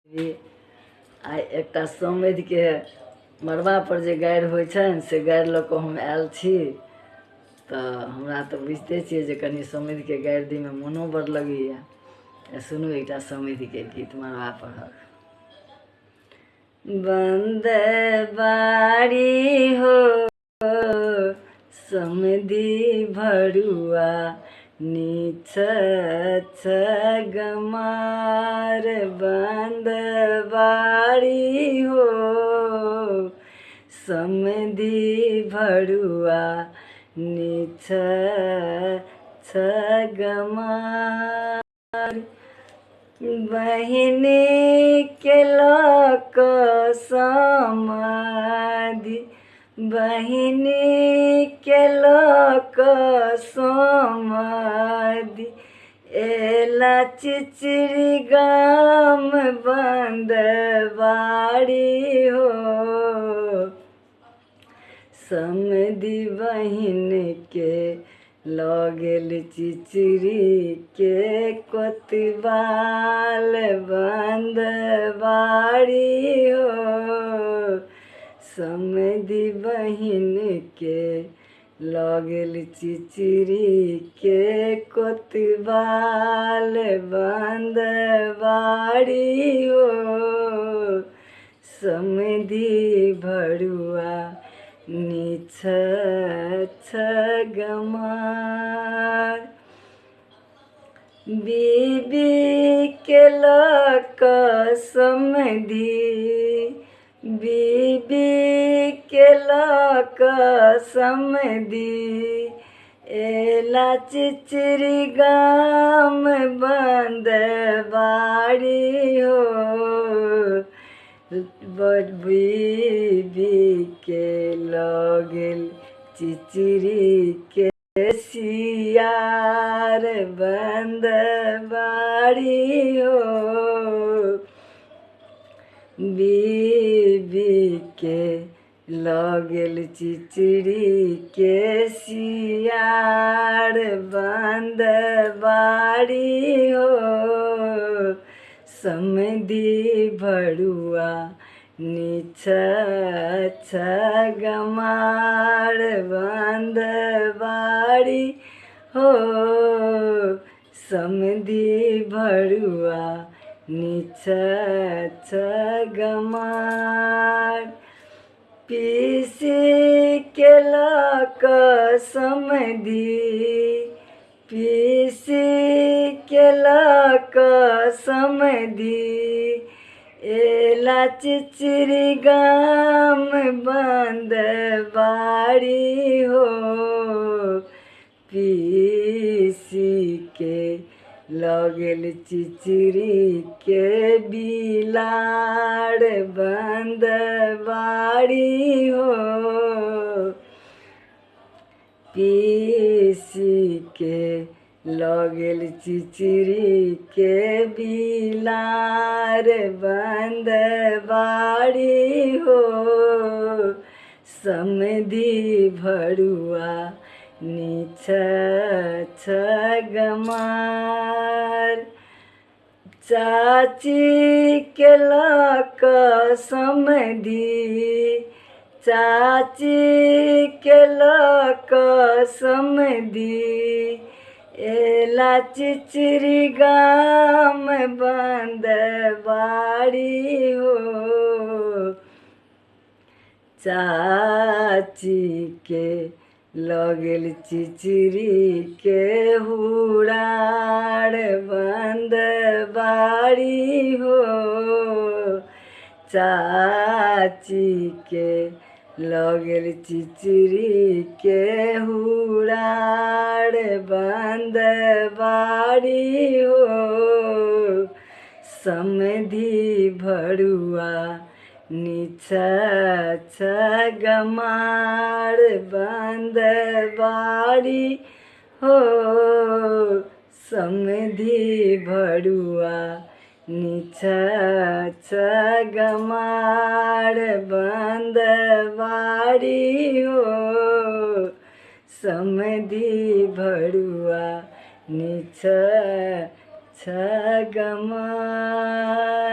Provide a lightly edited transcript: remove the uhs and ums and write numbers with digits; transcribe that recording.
आइ एकटा समधि के मड़बा पर जे गारि होइ छनि से गारि लऽ कऽ हम आयल छी। तऽ हमरा तऽ बुझिते छियै जे कनि समधि के गारि दी में मोनो बड़ लगैया। सुनू एकटा समधि के गीत मड़बा परक। बंदे बाड़ी हो समधि भरुआ नीछ गमार। बंद बाड़ी हो समधि भरुआ नीछ गमार। बहिनी के लक समाधि बहिनी के लक समाधि एला चिचिरी गाम बंद बाड़ी हो समधि बहिन के लऽ गेल चिचिरी के कोतवाल। बंद बाड़ी हो समधि बहिन के लऽ गेल चिचिरी के कोतवाल। बंद बाड़ी हो समधि भरुआ नीछ गमार। बीबी के लक समधि बीबी के लक समधि एला चिचिरी गाम बंद बाड़ी हो बीबी के लऽ गेल चिचिरी के सियार। बंद बाड़ी हो बीबी के लऽ गेल चिचिरी के सियार। बंद बाड़ी हो समधि भरुआ नीछ गमार। बंद बाड़ी हो समधि भरुआ नीछ गमार। पीसी के लक समधि पीसी के लक समधि एला चिचिरी गाम बंद बाड़ी हो पीसी के लऽ गेल चिचिरी के बिलाड़। बंद बाड़ी हो पीसी के लऽ गेल चिचिरी के बिलार। बंद बाड़ी हो समधि भरुआ नीछ गमार। चाची के लक समधि चाची के लक समधि एला चिचिरी गाम बंद बाड़ी हो चाची के लऽ गेल चिचिरी के हुड़ार। बंद बाड़ी हो चाची के लऽ गेल चिचिरी के हुड़ार। बंद बाड़ी हो समधि भरुआ नीछ गमार। बंद बाड़ी हो समधि भरुआ नीछ गमार। बंद बाड़ी हो समधि भरुआ नीछ गमार।